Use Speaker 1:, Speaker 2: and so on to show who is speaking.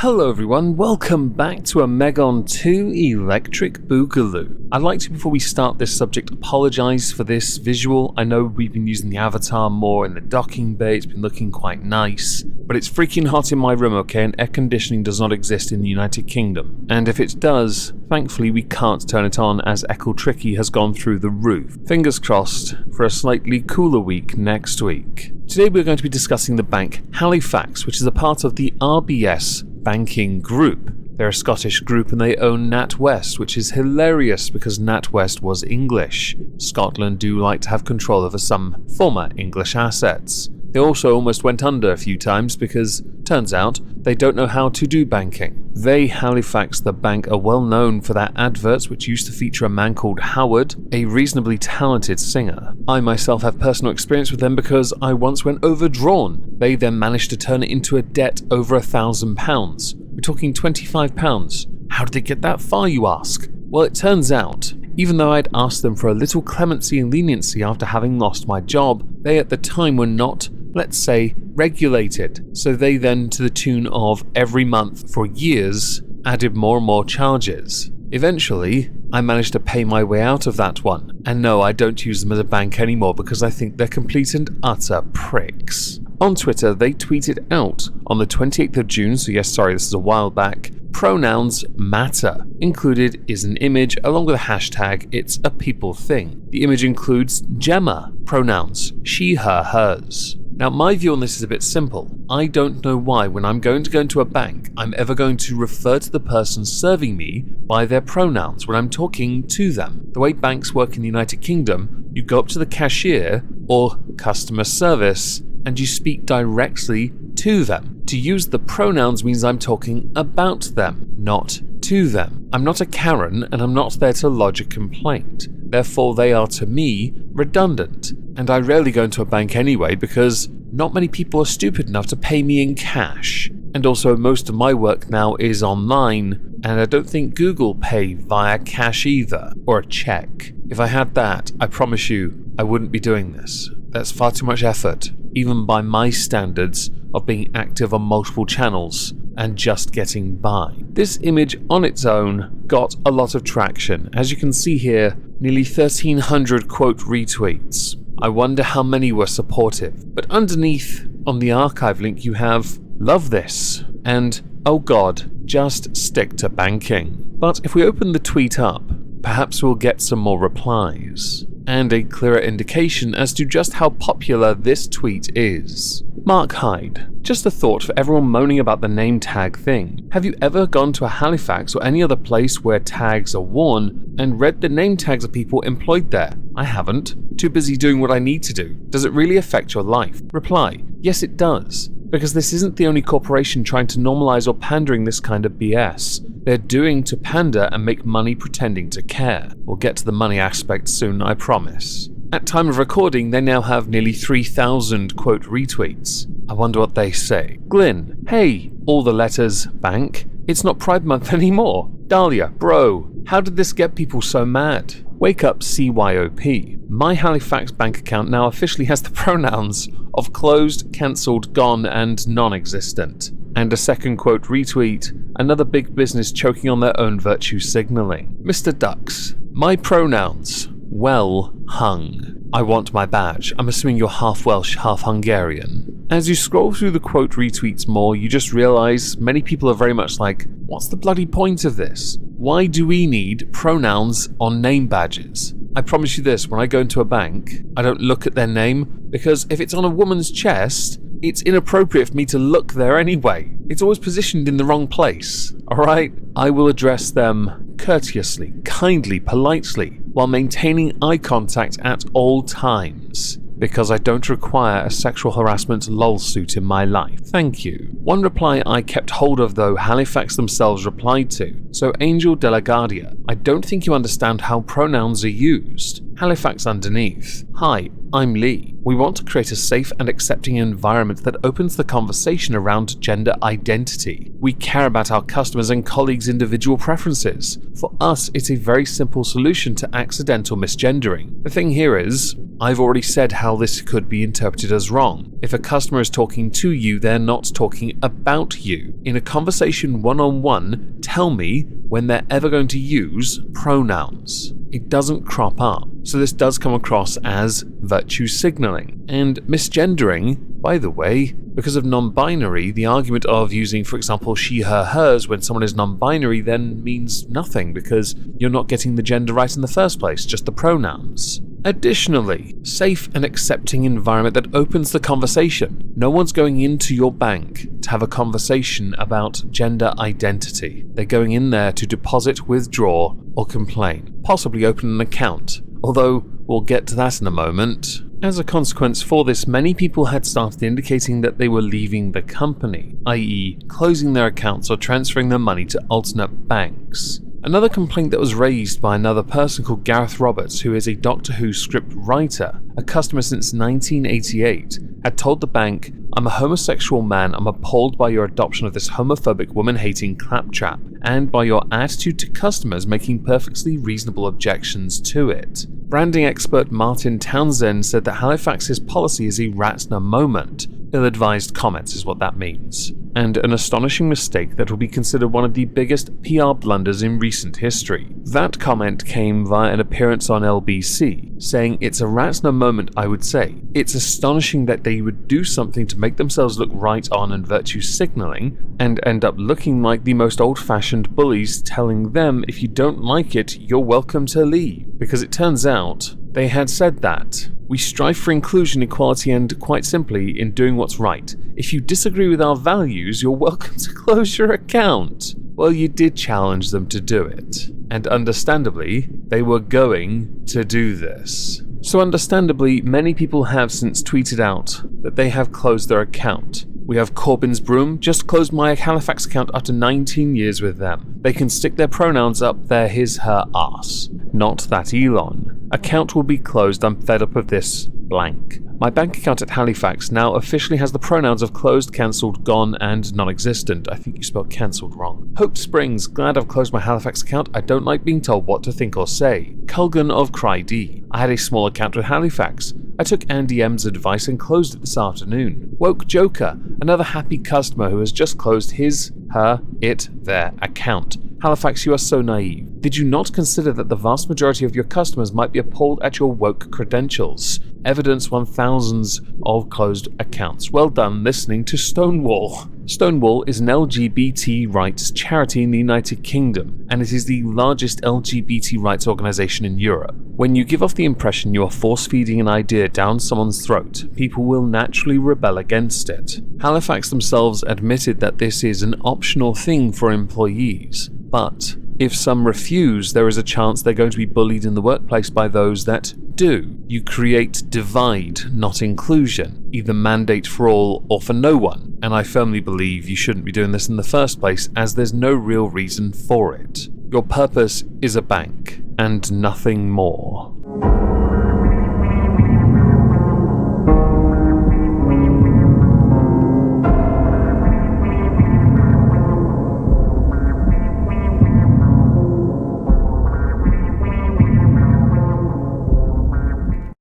Speaker 1: Hello everyone, welcome back to a Megon 2 Electric Boogaloo. I'd like to, before we start this subject, apologise for this visual. I know we've been using the avatar more in the docking bay, it's been looking quite nice, but it's freaking hot in my room, okay, and air conditioning does not exist in the United Kingdom. And if it does, thankfully we can't turn it on as Echo Tricky has gone through the roof. Fingers crossed for a slightly cooler week next week. Today we're going to be discussing the bank Halifax, which is a part of the RBS banking group. They're a Scottish group and they own NatWest, which is hilarious because NatWest was English. Scotland do like to have control over some former English assets. They also almost went under a few times because, turns out, they don't know how to do banking. They, Halifax the bank, are well known for their adverts which used to feature a man called Howard, a reasonably talented singer. I myself have personal experience with them because I once went overdrawn. They then managed to turn it into a debt over £1,000. We're talking £25. How did they get that far, you ask? Well, it turns out, even though I'd asked them for a little clemency and leniency after having lost my job, they at the time were not, let's say, regulated. So they then, to the tune of every month for years, added more and more charges. Eventually, I managed to pay my way out of that one. And no, I don't use them as a bank anymore because I think they're complete and utter pricks. On Twitter, they tweeted out on the 28th of June, so yes, sorry, this is a while back, pronouns matter. Included is an image along with a hashtag, it's a people thing. The image includes Gemma, pronouns, she, her, hers. Now, my view on this is a bit simple. I don't know why when I'm going to go into a bank, I'm ever going to refer to the person serving me by their pronouns when I'm talking to them. The way banks work in the United Kingdom, you go up to the cashier or customer service and you speak directly to them. To use the pronouns means I'm talking about them, not to them. I'm not a Karen and I'm not there to lodge a complaint. Therefore, they are to me redundant. And I rarely go into a bank anyway because not many people are stupid enough to pay me in cash. And also most of my work now is online and I don't think Google pay via cash either, or a check. If I had that, I promise you I wouldn't be doing this. That's far too much effort, even by my standards of being active on multiple channels and just getting by. This image on its own got a lot of traction. As you can see here, nearly 1,300 quote retweets. I wonder how many were supportive. But underneath on the archive link you have love this and oh god, just stick to banking. But if we open the tweet up, perhaps we'll get some more replies and a clearer indication as to just how popular this tweet is. Mark Hyde, just a thought for everyone moaning about the name tag thing. Have you ever gone to a Halifax or any other place where tags are worn and read the name tags of people employed there? I haven't. Too busy doing what I need to do. Does it really affect your life? Reply, yes it does. Because this isn't the only corporation trying to normalize or pandering this kind of BS. They're doing to pander and make money pretending to care. We'll get to the money aspect soon, I promise. At time of recording, they now have nearly 3,000 quote retweets. I wonder what they say. Glyn, hey, all the letters, bank. It's not Pride Month anymore. Dahlia, bro, how did this get people so mad? Wake up CYOP. My Halifax bank account now officially has the pronouns of closed, cancelled, gone, and non-existent. And a second quote retweet, another big business choking on their own virtue signalling. Mr. Ducks, my pronouns, well hung. I want my badge. I'm assuming you're half Welsh, half Hungarian. As you scroll through the quote retweets more, you just realise many people are very much like, what's the bloody point of this? Why do we need pronouns on name badges? I promise you this, when I go into a bank, I don't look at their name, because if it's on a woman's chest, it's inappropriate for me to look there anyway. It's always positioned in the wrong place, alright? I will address them courteously, kindly, politely, while maintaining eye contact at all times, because I don't require a sexual harassment lol suit in my life. Thank you. One reply I kept hold of though, Halifax themselves replied to. So Angel de la Guardia, I don't think you understand how pronouns are used. Halifax underneath. Hi, I'm Lee. We want to create a safe and accepting environment that opens the conversation around gender identity. We care about our customers and colleagues' individual preferences. For us, it's a very simple solution to accidental misgendering. The thing here is, I've already said how this could be interpreted as wrong. If a customer is talking to you, they're not talking about you. In a conversation one-on-one, tell me when they're ever going to use pronouns. It doesn't crop up. So this does come across as virtue signaling. And misgendering, by the way, because of non-binary, the argument of using, for example, she, her, hers when someone is non-binary then means nothing because you're not getting the gender right in the first place, just the pronouns. Additionally, safe and accepting environment that opens the conversation. No one's going into your bank to have a conversation about gender identity. They're going in there to deposit, withdraw, or complain. Possibly open an account, although we'll get to that in a moment. As a consequence for this, many people had started indicating that they were leaving the company, i.e. closing their accounts or transferring their money to alternate banks. Another complaint that was raised by another person called Gareth Roberts, who is a Doctor Who script writer, a customer since 1988, had told the bank, "I'm a homosexual man, I'm appalled by your adoption of this homophobic woman-hating claptrap, and by your attitude to customers making perfectly reasonable objections to it." Branding expert Martin Townsend said that Halifax's policy is a Ratner moment. Ill-advised comments is what that means. And an astonishing mistake that will be considered one of the biggest PR blunders in recent history. That comment came via an appearance on LBC, saying it's a Ratner moment, I would say. It's astonishing that they would do something to make themselves look right on and virtue signaling, and end up looking like the most old-fashioned bullies telling them if you don't like it, you're welcome to leave. Because it turns out, they had said that. We strive for inclusion, equality, and quite simply, in doing what's right. If you disagree with our values, you're welcome to close your account. Well, you did challenge them to do it. And understandably, they were going to do this. So understandably, many people have since tweeted out that they have closed their account. We have Corbyn's Broom, just closed my Halifax account after 19 years with them. They can stick their pronouns up their his, her, arse. Not that Elon. Account will be closed, I'm fed up of this, blank. My bank account at Halifax now officially has the pronouns of closed, cancelled, gone, and non-existent. I think you spelled cancelled wrong. Hope Springs, glad I've closed my Halifax account. I don't like being told what to think or say. Culgan of Crydee. I had a small account with Halifax. I took Andy M's advice and closed it this afternoon. Woke Joker, another happy customer who has just closed his, her, it, their account. Halifax, you are so naive. Did you not consider that the vast majority of your customers might be appalled at your woke credentials? Evidence 1000s of closed accounts. Well done listening to Stonewall. Stonewall is an LGBT rights charity in the United Kingdom, and it is the largest LGBT rights organization in Europe. When you give off the impression you are force-feeding an idea down someone's throat, people will naturally rebel against it. Halifax themselves admitted that this is an optional thing for employees, but if some refuse, there is a chance they're going to be bullied in the workplace by those that do. You create divide, not inclusion. Either mandate for all or for no one. And I firmly believe you shouldn't be doing this in the first place, as there's no real reason for it. Your purpose is a bank, and nothing more.